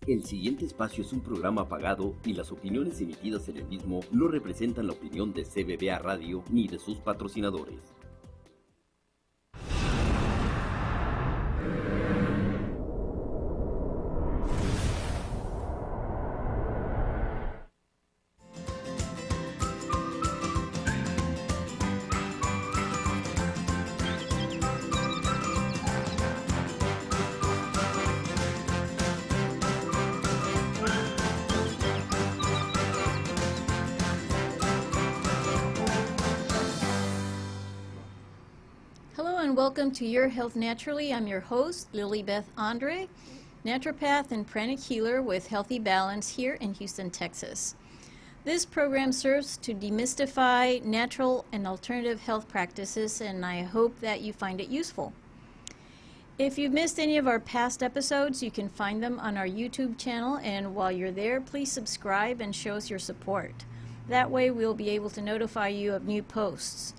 El siguiente espacio es un programa pagado y las opiniones emitidas en el mismo no representan la opinión de CBBA Radio ni de sus patrocinadores. Welcome to Your Health Naturally. I'm your host, Lilibeth Andre, naturopath and pranic healer with Healthy Balance here in Houston, Texas. This program serves to demystify natural and alternative health practices, and I hope that you find it useful. If you've missed any of our past episodes, you can find them on our YouTube channel, and while you're there, please subscribe and show us your support. That way we'll be able to notify you of new posts.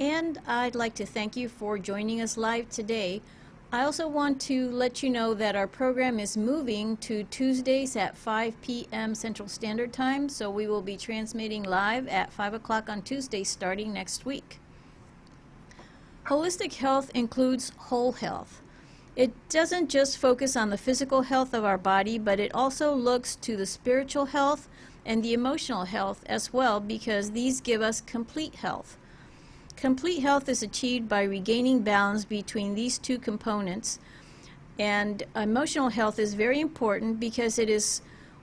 And I'd like to thank you for joining us live today. I also want to let you know that our program is moving to Tuesdays at 5 p.m. Central Standard Time, so we will be transmitting live at 5 o'clock on Tuesdays starting next week. Holistic health includes whole health. It doesn't just focus on the physical health of our body, but it also looks to the spiritual health and the emotional health as well, because these give us complete health. Complete health is achieved by regaining balance between these two components, and emotional health is very important because it is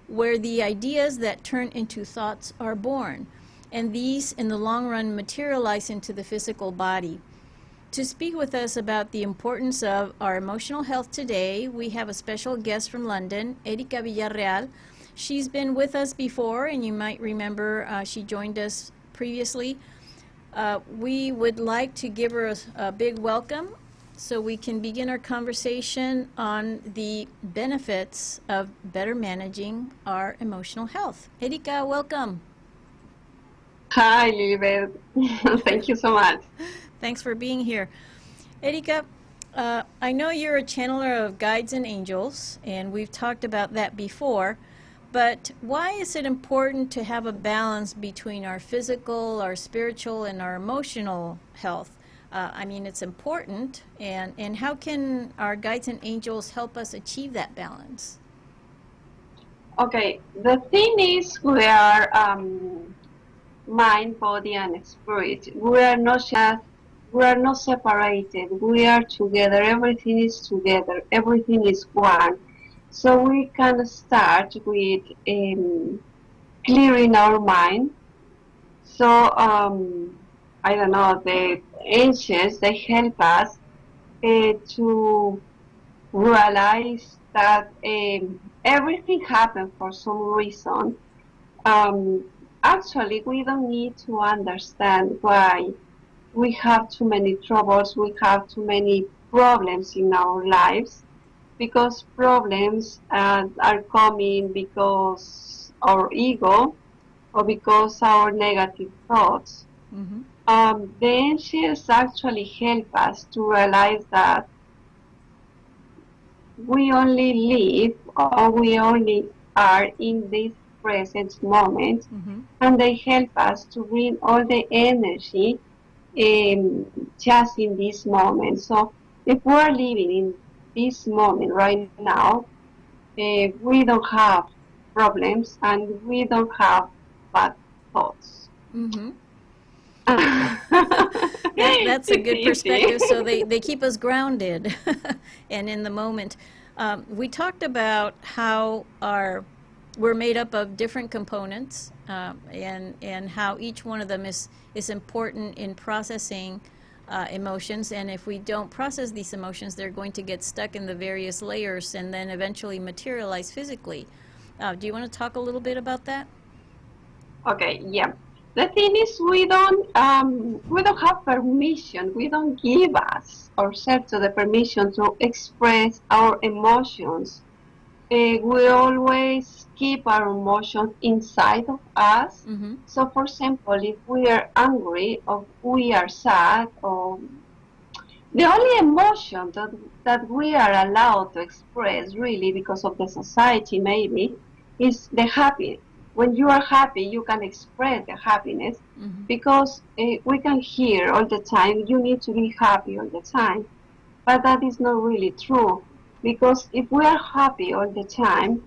where the ideas that turn into thoughts are born, and these in the long run materialize into the physical body. To speak with us about the importance of our emotional health today, we have a special guest from London, Erika Villarreal. She's been with us before, and you might remember she joined us previously. We would like to give her a big welcome so we can begin our conversation on the benefits of better managing our emotional health. Erika, welcome. Hi, Lilibeth. Thank you so much. Thanks for being here. Erika, I know you're a channeler of guides and angels, and we've talked about that before. But why is it important to have a balance between our physical, our spiritual, and our emotional health? I mean, it's important, and how can our guides and angels help us achieve that balance? Okay, the thing is we are mind, body, and spirit. We are not separated. We are together. Everything is together. Everything is one. So we can start with clearing our mind. So, I don't know, the angels, they help us to realize that everything happened for some reason. Actually, we don't need to understand why we have too many troubles, we have too many problems in our lives. Because problems are coming because our ego or because our negative thoughts. Mm-hmm. The angels actually help us to realize that we only live or we only are in this present moment, mm-hmm. and they help us to bring all the energy just in this moment. So if we are living in this moment right now, we don't have problems and we don't have bad thoughts. Mm-hmm. That's a good perspective. So they keep us grounded and in the moment. We talked about how we're made up of different components, and how each one of them is important in processing emotions, and if we don't process these emotions, they're going to get stuck in the various layers and then eventually materialize physically. Do you want to talk a little bit about that? Okay, yeah. The thing is, we don't have permission. We don't give ourselves the permission to express our emotions. We always keep our emotions inside of us. Mm-hmm. So, for example, if we are angry or we are sad or The only emotion that we are allowed to express, really, because of the society maybe, is the happy. When you are happy, you can express the happiness, because we can hear all the time, you need to be happy all the time. But that is not really true, because if we are happy all the time,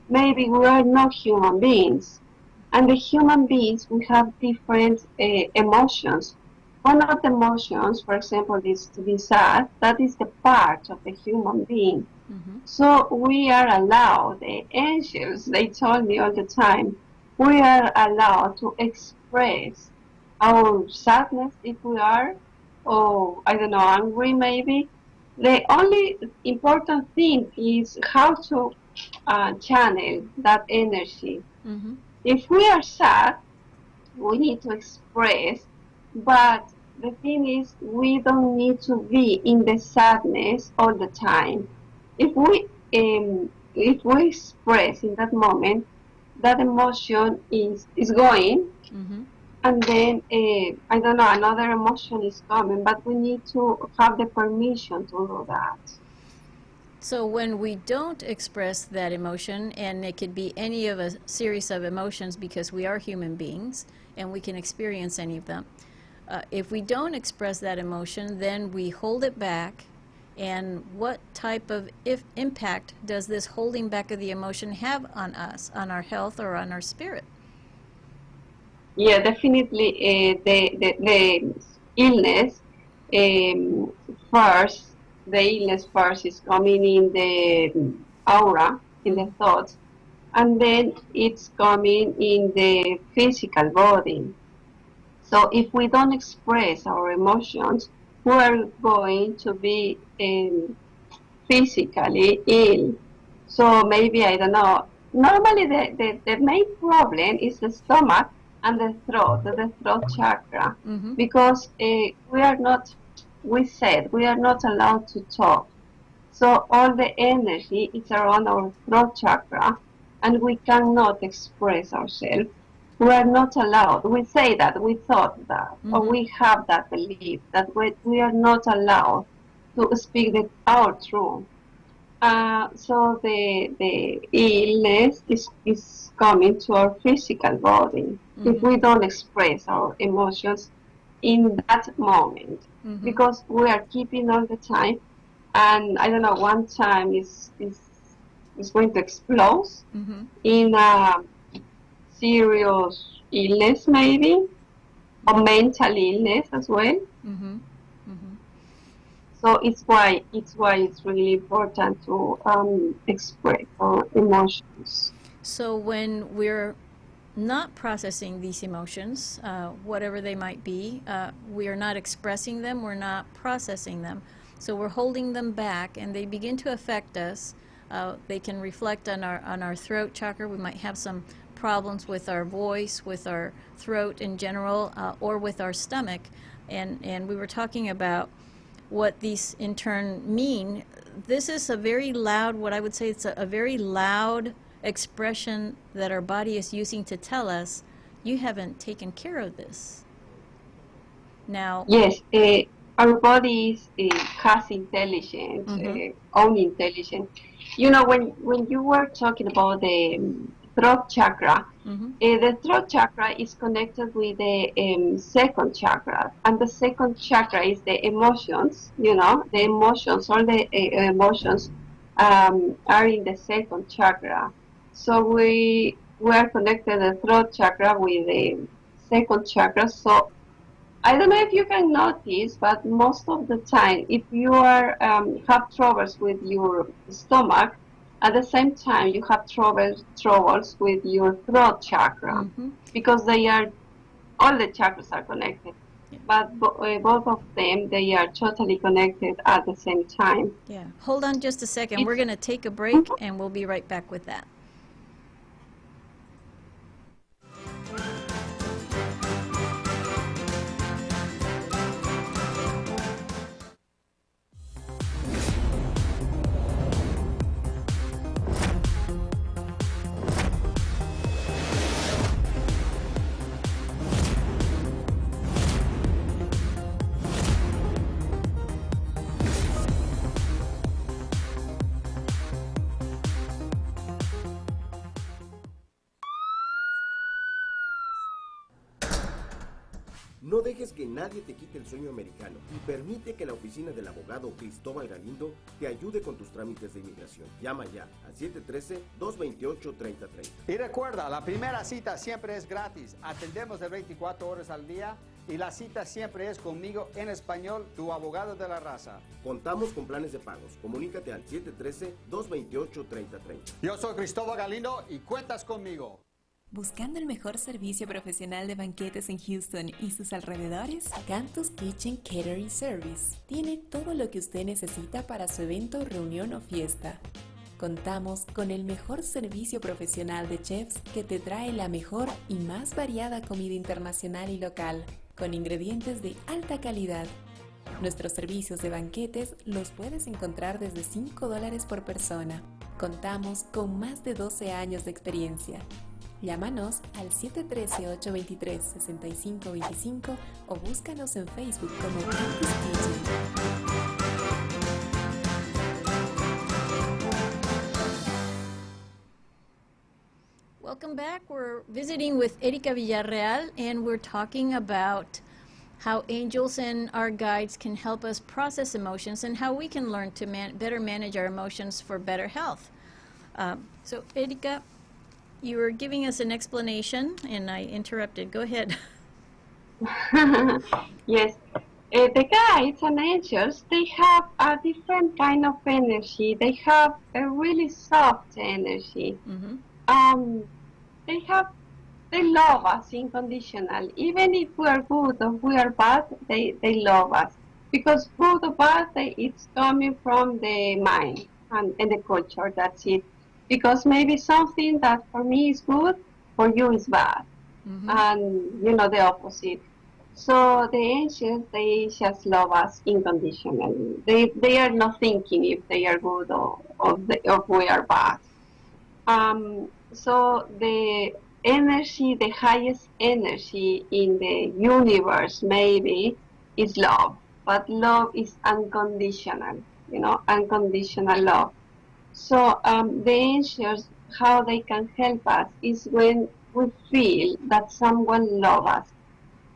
maybe we are not human beings. And the human beings, we have different emotions. One of the emotions, for example, is to be sad. That is the part of the human being. So we are allowed, the angels, they told me all the time, we are allowed to express our sadness if we are, or I don't know, angry maybe. The only important thing is how to channel that energy. If we are sad, we need to express, but the thing is, we don't need to be in the sadness all the time. If we express in that moment, that emotion is going, and then I don't know, another emotion is coming, but we need to have the permission to do that. So when we don't express that emotion, and it could be any of a series of emotions because we are human beings and we can experience any of them, if we don't express that emotion, then we hold it back. And what type of impact does this holding back of the emotion have on us, on our health or on our spirit? Yeah, definitely the illness first. The illness first is coming in the aura, in the thoughts, and then it's coming in the physical body. So if we don't express our emotions, we are going to be physically ill. So maybe, I don't know, normally the main problem is the stomach and the throat chakra, because we said we are not allowed to talk. So all the energy is around our throat chakra, and we cannot express ourselves. We are not allowed. We say that, we thought that, or we have that belief that we are not allowed to speak our truth. So the illness is coming to our physical body if we don't express our emotions in that moment, because we are keeping all the time, and I don't know, one time is going to explode in a serious illness maybe, or mental illness as well. So it's why it's really important to express our emotions. So when we're not processing these emotions, whatever they might be, we are not expressing them, we're not processing them. So we're holding them back, and they begin to affect us. They can reflect on our throat chakra. We might have some problems with our voice, with our throat in general, or with our stomach. And we were talking about what these in turn mean. This is a very loud, what I would say it's a very loud expression that our body is using to tell us, you haven't taken care of this. Now, yes, our body has intelligence, own intelligence. You know, when you were talking about the throat chakra, the throat chakra is connected with the second chakra, and the second chakra is the emotions. You know, the emotions, all the emotions are in the second chakra. So we are connected the throat chakra with the second chakra. So I don't know if you can notice, but most of the time, if you are have troubles with your stomach, at the same time you have troubles with your throat chakra, because they are, all the chakras are connected, but both of them, they are totally connected at the same time. Yeah, hold on just a second. We're going to take a break, and we'll be right back with that. No dejes que nadie te quite el sueño americano y permite que la oficina del abogado Cristóbal Galindo te ayude con tus trámites de inmigración. Llama ya al 713-228-3030. Y recuerda, la primera cita siempre es gratis. Atendemos de 24 horas al día y la cita siempre es conmigo en español, tu abogado de la raza. Contamos con planes de pagos. Comunícate al 713-228-3030. Yo soy Cristóbal Galindo y cuentas conmigo. Buscando el mejor servicio profesional de banquetes en Houston y sus alrededores, Cantus Kitchen Catering Service tiene todo lo que usted necesita para su evento, reunión o fiesta. Contamos con el mejor servicio profesional de chefs que te trae la mejor y más variada comida internacional y local, con ingredientes de alta calidad. Nuestros servicios de banquetes los puedes encontrar desde $5 por persona. Contamos con más de 12 años de experiencia. Llámanos al 713-823-6525 o búscanos en Facebook como Cantus Kitchen. Welcome back. We're visiting with Erika Villarreal, and we're talking about how angels and our guides can help us process emotions and how we can learn to better manage our emotions for better health. So, Erika, you were giving us an explanation, and I interrupted. Go ahead. Yes. The guides and angels, they have a different kind of energy. They have a really soft energy. Mm-hmm. They love us unconditional. Even if we are good or we are bad, they love us. Because good or bad, it's coming from the mind and the culture, that's it. Because maybe something that for me is good, for you is bad. Mm-hmm. And, the opposite. So the angels, they just love us unconditionally. They are not thinking if they are good or we are bad. So the energy, the highest energy in the universe maybe is love. But love is unconditional, unconditional love. So the angels, how they can help us is when we feel that someone loves us.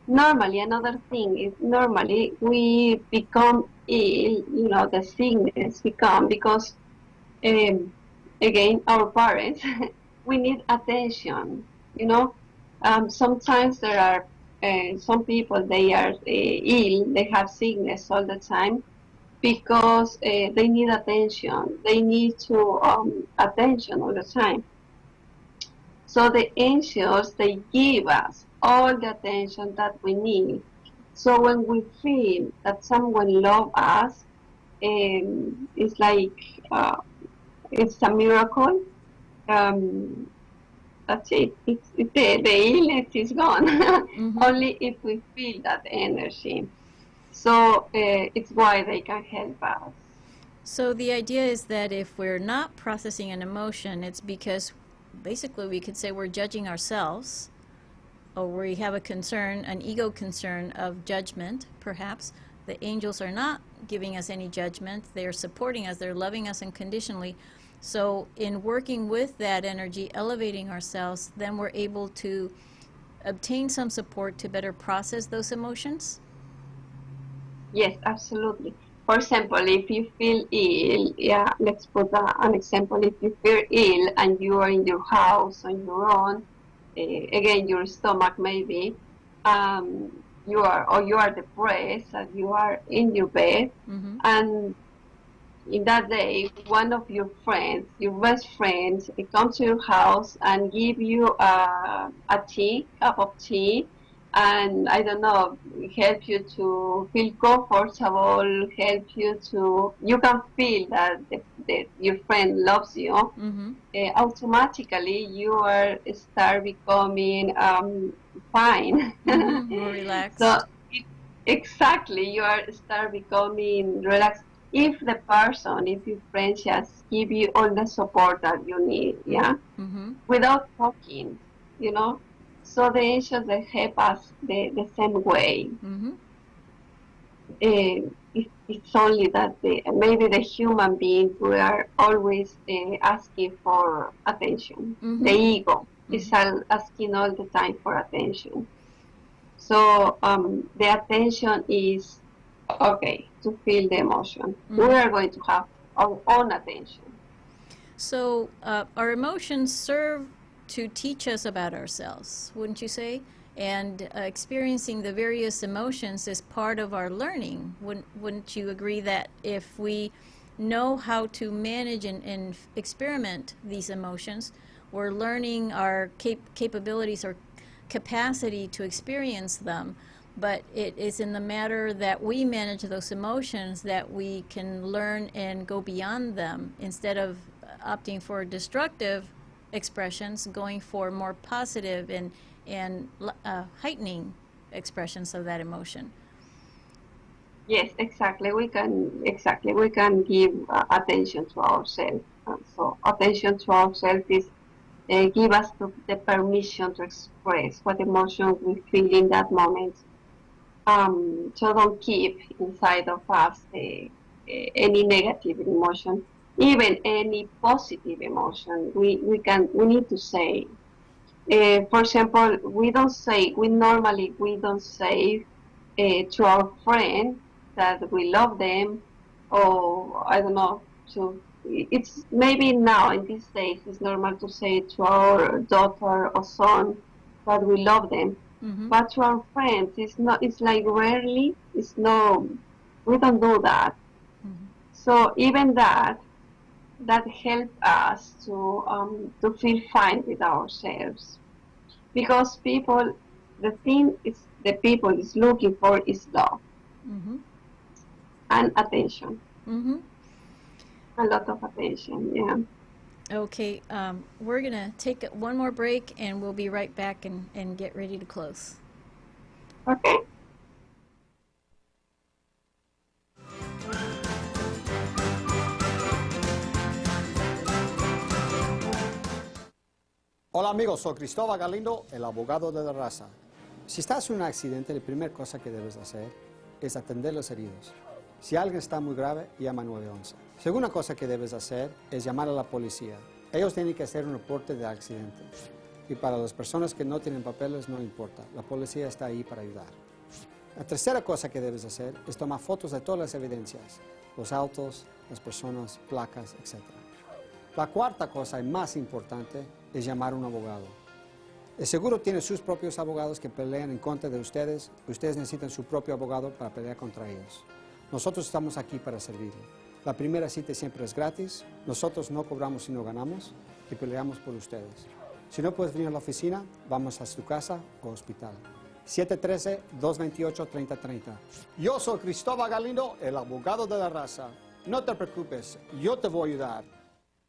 Normally, another thing is normally we become ill, the sickness become because, again, our parents, we need attention, Sometimes there are some people, they are ill, they have sickness all the time because they need attention. They need attention all the time. So the angels, they give us all the attention that we need. So when we feel that someone loves us, it's like it's a miracle. That's it. The illness is gone. Mm-hmm. Only if we feel that energy. So it's why they can help us. So the idea is that if we're not processing an emotion, it's because basically we could say we're judging ourselves, or we have a concern, an ego concern of judgment, perhaps. The angels are not giving us any judgment. They're supporting us. They're loving us unconditionally. So in working with that energy, elevating ourselves, then we're able to obtain some support to better process those emotions? Yes, absolutely. For example, if you feel ill, let's put an example. If you feel ill and you are in your house on your own, again, your stomach maybe, you are depressed and you are in your bed, mm-hmm. and in that day, one of your friends, your best friends, comes to your house and give you a cup of tea, and I don't know, help you to feel comfortable, you can feel that your friend loves you. Mm-hmm. Automatically you start becoming fine. Mm-hmm. More relaxed. So exactly, you start becoming relaxed. If your friend just give you all the support that you need, mm-hmm. without talking, So the angels, they help us the same way. Mm-hmm. It's only that maybe the human beings, we are always asking for attention. Mm-hmm. The ego mm-hmm. is asking all the time for attention. So the attention is, okay, to feel the emotion. We are going to have our own attention. So our emotions serve to teach us about ourselves, wouldn't you say? And experiencing the various emotions is part of our learning. Wouldn't you agree that if we know how to manage and experiment these emotions, we're learning our capabilities or capacity to experience them, but it is in the matter that we manage those emotions that we can learn and go beyond them, instead of opting for destructive expressions, going for more positive and heightening expressions of that emotion. Yes, exactly. We can give attention to ourselves. So attention to ourselves is give us the permission to express what emotion we feel in that moment. So don't keep inside of us any negative emotion, even any positive emotion. We need to say. For example, we normally don't say to our friend that we love them, or I don't know. So it's maybe now in these days it's normal to say to our daughter or son that we love them, but to our friends it's not. It's like rarely. It's no. We don't do that. So even that helps us to feel fine with ourselves, because the thing is the people is looking for is love and attention. A lot of attention, yeah. Okay, we're going to take one more break, and we'll be right back and get ready to close. Okay. Hola amigos, soy Cristóbal Galindo, el abogado de la raza. Si estás en un accidente, la primera cosa que debes hacer es atender los heridos. Si alguien está muy grave, llama 911. Segunda cosa que debes hacer es llamar a la policía. Ellos tienen que hacer un reporte de accidente. Y para las personas que no tienen papeles, no importa. La policía está ahí para ayudar. La tercera cosa que debes hacer es tomar fotos de todas las evidencias. Los autos, las personas, placas, etc. La cuarta cosa y más importante es llamar a un abogado. El seguro tiene sus propios abogados que pelean en contra de ustedes. Ustedes necesitan su propio abogado para pelear contra ellos. Nosotros estamos aquí para servirle. La primera cita siempre es gratis. Nosotros no cobramos si no ganamos y peleamos por ustedes. Si no puedes venir a la oficina, vamos a su casa o hospital. 713-228-3030. Yo soy Cristóbal Galindo, el abogado de la raza. No te preocupes, yo te voy a ayudar.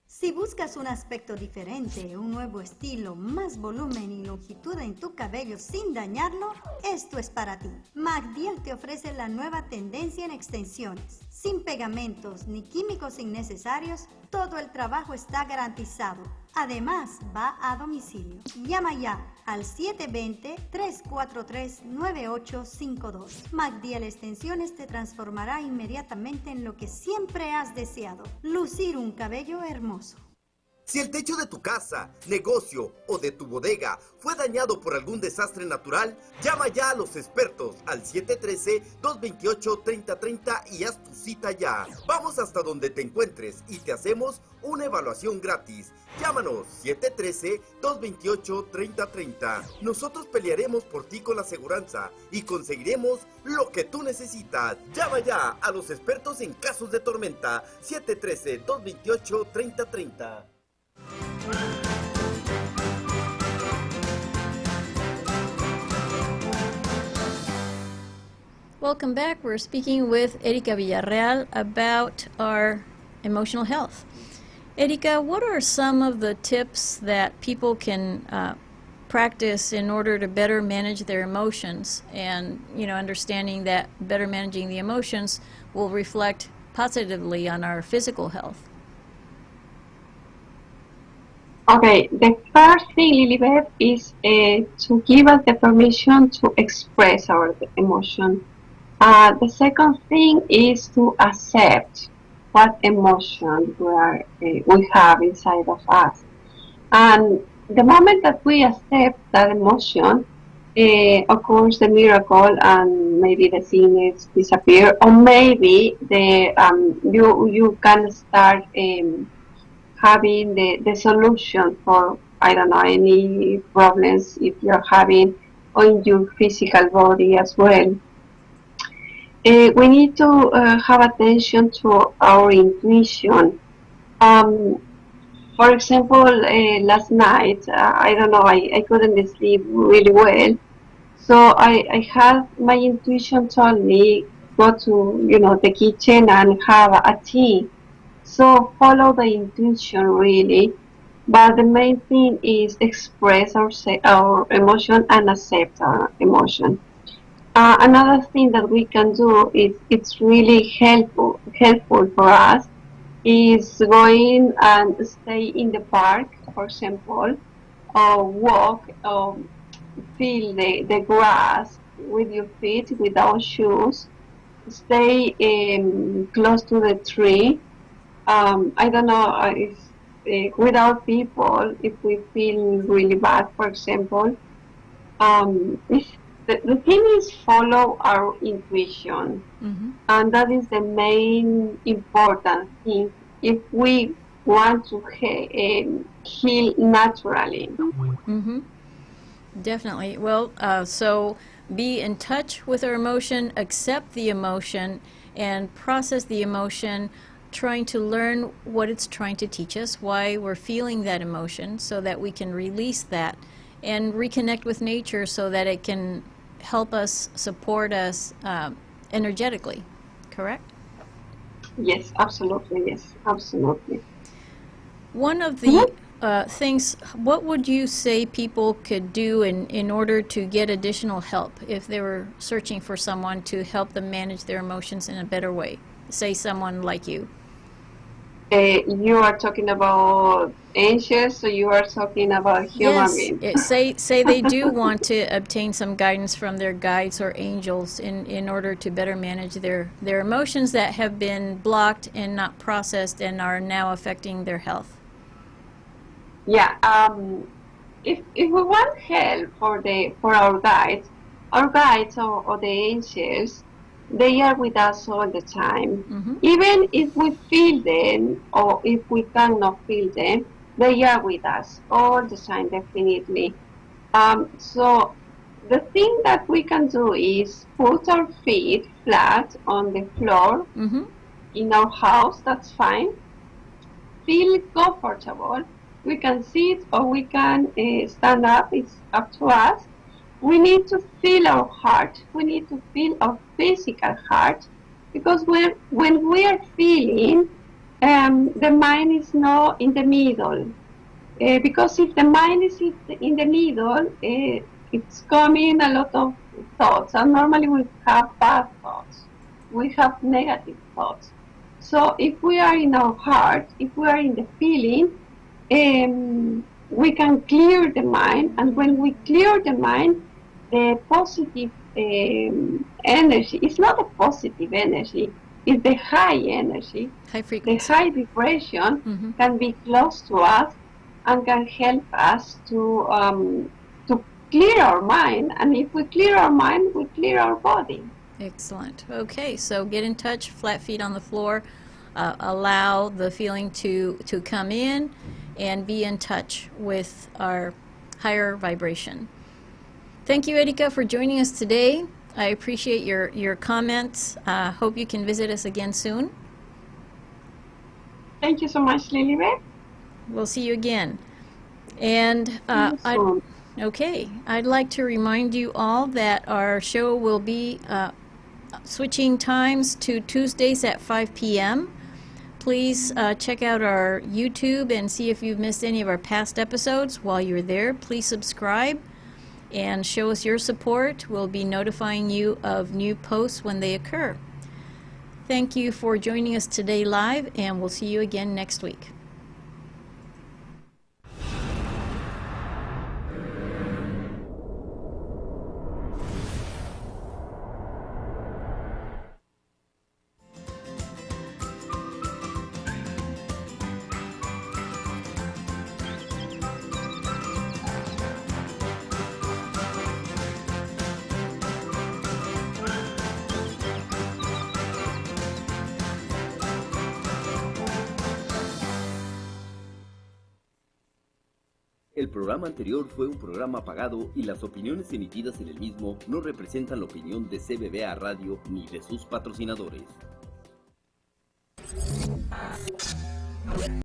Si buscas un aspecto diferente, un nuevo estilo, más volumen y longitud en tu cabello sin dañarlo, esto es para ti. MacDiel te ofrece la nueva tendencia en extensiones. Sin pegamentos ni químicos innecesarios, todo el trabajo está garantizado. Además, va a domicilio. Llama ya al 720-343-9852. MacDiel Extensiones te transformará inmediatamente en lo que siempre has deseado: lucir un cabello hermoso. Si el techo de tu casa, negocio o de tu bodega fue dañado por algún desastre natural, llama ya a los expertos al 713-228-3030 y haz tu cita ya. Vamos hasta donde te encuentres y te hacemos una evaluación gratis. Llámanos 713-228-3030. Nosotros pelearemos por ti con la aseguranza y conseguiremos lo que tú necesitas. Llama ya a los expertos en casos de tormenta. 713-228-3030. Welcome back. We're speaking with Erika Villarreal about our emotional health. Erika, what are some of the tips that people can practice in order to better manage their emotions, and understanding that better managing the emotions will reflect positively on our physical health? Okay, the first thing, Lilibeth, is to give us the permission to express our emotion. The second thing is to accept what emotion we have inside of us. And the moment that we accept that emotion, of course, the miracle and maybe the sickness disappear, or maybe you can start having the solution for, I don't know, any problems if you're having on your physical body as well. We need to have attention to our intuition. For example, last night, I don't know, I couldn't sleep really well. So I had my intuition told me go to, the kitchen and have a tea. So follow the intuition really. But the main thing is express our emotion and accept our emotion. Another thing that we can do is it's really helpful for us is going and stay in the park, for example, or walk or feel the grass with your feet without shoes. Stay close to the tree. I don't know if without people, if we feel really bad, for example. If the thing is follow our intuition, and that is the main important thing if we want to heal naturally. Definitely. Well, so be in touch with our emotion, accept the emotion, and process the emotion, trying to learn what it's trying to teach us, why we're feeling that emotion, so that we can release that and reconnect with nature so that it can help us, support us energetically. Correct? Yes, absolutely. Yes, absolutely. One of the things, what would you say people could do in order to get additional help if they were searching for someone to help them manage their emotions in a better way? Say someone like you. You are talking about angels, so you are talking about human beings. Say they do want to obtain some guidance from their guides or angels in order to better manage their emotions that have been blocked and not processed and are now affecting their health. Yeah, if we want help for our guides or the angels, they are with us all the time. Even if we feel them or if we cannot feel them, they are with us all the time, definitely. So the thing that we can do is put our feet flat on the floor in our house, that's fine. Feel comfortable. We can sit or we can stand up, it's up to us. We need to feel our heart. We need to feel our physical heart, because when we are feeling, the mind is not in the middle. Because if the mind is in the middle, it's coming a lot of thoughts, and normally we have bad thoughts. We have negative thoughts. So if we are in our heart, if we are in the feeling, we can clear the mind, and when we clear the mind, the positive energy, it's not a positive energy, it's the high energy, high frequency. The high vibration can be close to us and can help us to clear our mind, and if we clear our mind, we clear our body. Excellent. Okay, so get in touch, flat feet on the floor, allow the feeling to come in, and be in touch with our higher vibration. Thank you, Erika, for joining us today. I appreciate your comments. Hope you can visit us again soon. Thank you so much, Lilibeth. We'll see you again. And I'd like to remind you all that our show will be switching times to Tuesdays at 5 p.m. Please check out our YouTube and see if you've missed any of our past episodes. While you're there, please subscribe and show us your support. We'll be notifying you of new posts when they occur. Thank you for joining us today live, and we'll see you again next week. El programa anterior fue un programa pagado y las opiniones emitidas en el mismo no representan la opinión de CBBA Radio ni de sus patrocinadores.